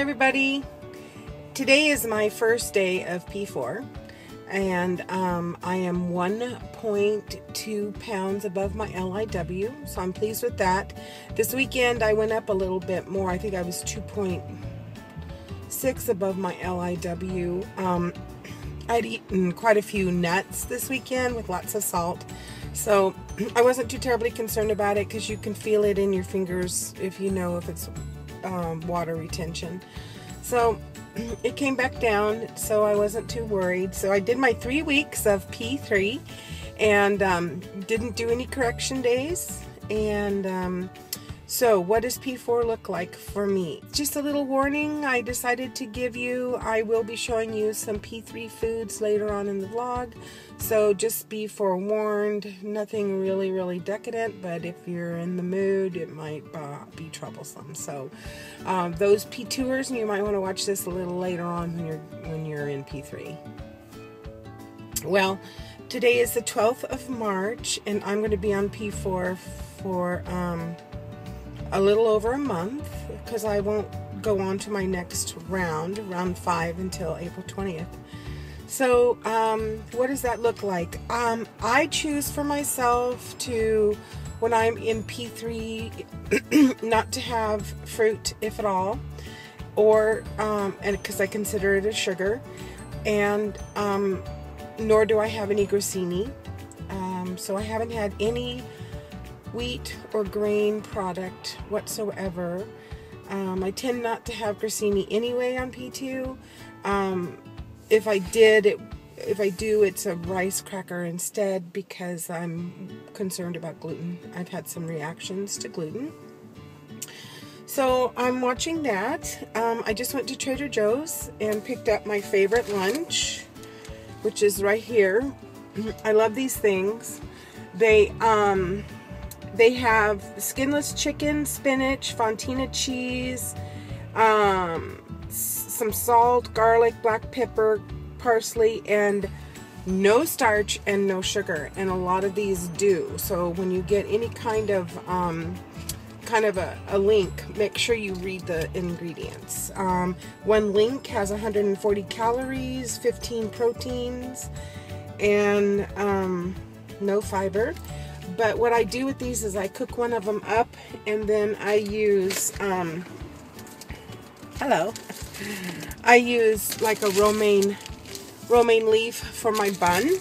everybody. Today is my first day of P4 and I am 1.2 pounds above my LIW, so I'm pleased with that. This weekend I went up a little bit more. I think I was 2.6 above my LIW. I'd eaten quite a few nuts this weekend with lots of salt, so I wasn't too terribly concerned about it because you can feel it in your fingers if you know if it's water retention. So it came back down, so I wasn't too worried. So I did my 3 weeks of P3 and didn't do any correction days. And so what does P4 look like for me? Just a little warning I decided to give you. I will be showing you some P3 foods later on in the vlog, so just be forewarned. Nothing really decadent, but if you're in the mood it might be troublesome. So those P2ers, and you might want to watch this a little later on when you're in P3. Well, today is the 12th of March and I'm going to be on P4 for a little over a month, because I won't go on to my next round 5, until April 20th. So what does that look like? I choose for myself to, when I'm in P3, not to have fruit, if at all, or and because I consider it a sugar, and nor do I have any grissini. So I haven't had any wheat or grain product whatsoever. I tend not to have grissini anyway on P2. If I do, it's a rice cracker instead, because I'm concerned about gluten. I've had some reactions to gluten. So I'm watching that. I just went to Trader Joe's and picked up my favorite lunch, which is right here. I love these things. They have skinless chicken, spinach, fontina cheese, some salt, garlic, black pepper, parsley, and no starch and no sugar. And a lot of these do. So when you get any kind of a link, make sure you read the ingredients. One link has 140 calories, 15 proteins, and no fiber. But what I do with these is I cook one of them up, and then I use, I use like a romaine leaf for my bun,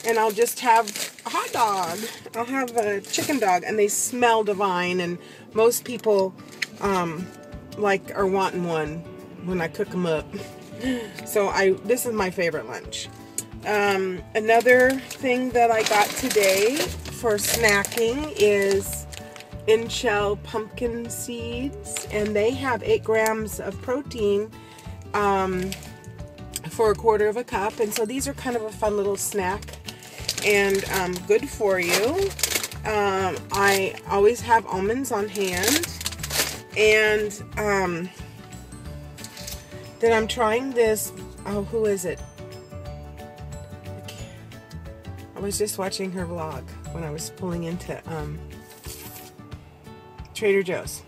and I'll just have a hot dog. I'll have a chicken dog, and they smell divine, and most people are wanting one when I cook them up. So this is my favorite lunch. Another thing that I got today for snacking is in-shell pumpkin seeds, and they have 8 grams of protein for a quarter of a cup, and so these are kind of a fun little snack and good for you. I always have almonds on hand, and then I'm trying this. Oh, who is it? I was just watching her vlog when I was pulling into Trader Joe's.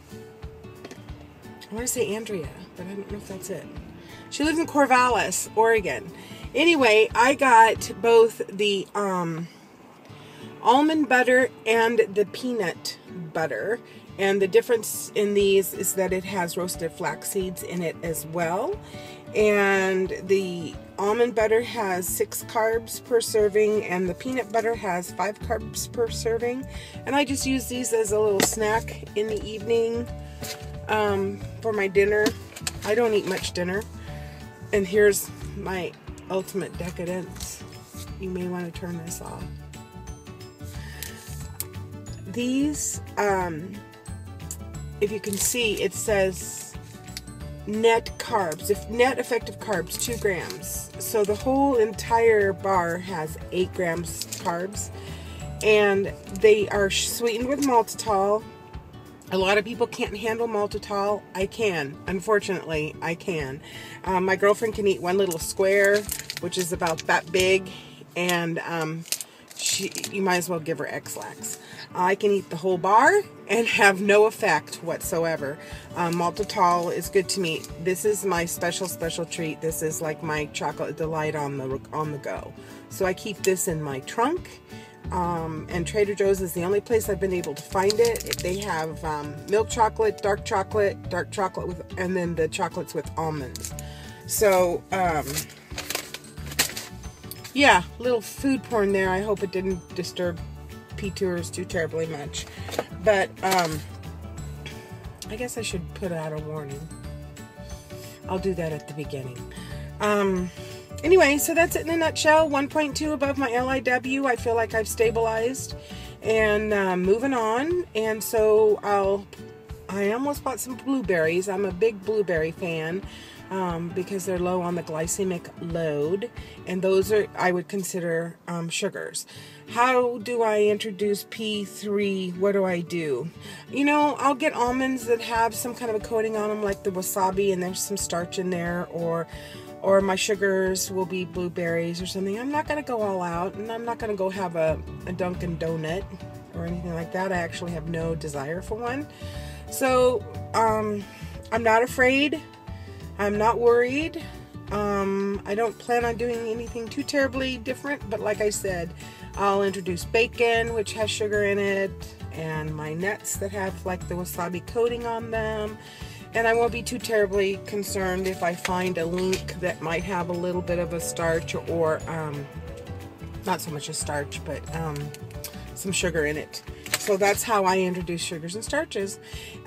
I want to say Andrea, but I don't know if that's it. She lives in Corvallis, Oregon. Anyway, I got both the almond butter and the peanut butter. And the difference in these is that it has roasted flax seeds in it as well. And the almond butter has 6 carbs per serving, and the peanut butter has 5 carbs per serving. And I just use these as a little snack in the evening for my dinner. I don't eat much dinner. And here's my ultimate decadence. You may want to turn this off. These, if you can see, it says net carbs, net effective carbs, 2 grams. So the whole entire bar has 8 grams carbs, and they are sweetened with maltitol. A lot of people can't handle maltitol. I can. Unfortunately, I can. My girlfriend can eat one little square, which is about that big, and you might as well give her X-Lax. I can eat the whole bar and have no effect whatsoever. Maltitol is good to me. This is my special treat. This is like my chocolate delight on the go. So I keep this in my trunk. And Trader Joe's is the only place I've been able to find it. They have milk chocolate, dark chocolate with, and then the chocolates with almonds. So, yeah, little food porn there. I hope it didn't disturb P-Tours too terribly much. But, I guess I should put out a warning. I'll do that at the beginning. Anyway, so that's it in a nutshell. 1.2 above my LIW. I feel like I've stabilized and moving on. And so I almost bought some blueberries. I'm a big blueberry fan because they're low on the glycemic load. And those are, I would consider sugars. How do I introduce P3? What do I do? You know, I'll get almonds that have some kind of a coating on them, like the wasabi, and there's some starch in there, or my sugars will be blueberries or something. I'm not going to go all out, and I'm not going to go have a Dunkin' Donut or anything like that. I actually have no desire for one. So, I'm not afraid. I'm not worried. I don't plan on doing anything too terribly different, but like I said, I'll introduce bacon, which has sugar in it, and my nuts that have like the wasabi coating on them. And I won't be too terribly concerned if I find a link that might have a little bit of a starch or, not so much a starch, but some sugar in it. So that's how I introduce sugars and starches.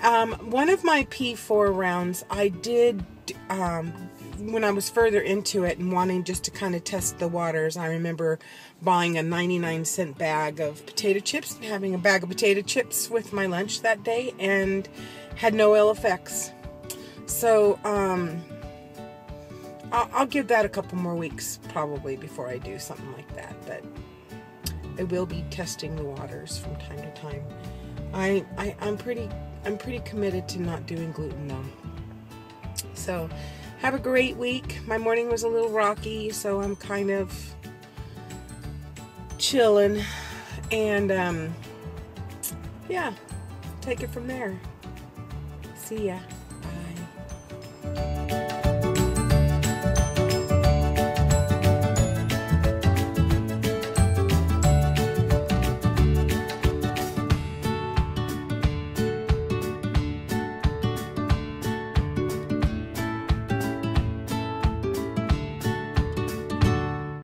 One of my P4 rounds, I did, when I was further into it and wanting just to kind of test the waters, I remember buying a 99-cent bag of potato chips and having a bag of potato chips with my lunch that day, and had no ill effects. So, I'll give that a couple more weeks probably before I do something like that, but I will be testing the waters from time to time. I'm pretty committed to not doing gluten though. So, have a great week. My morning was a little rocky, so I'm kind of chilling, and yeah, take it from there. See ya.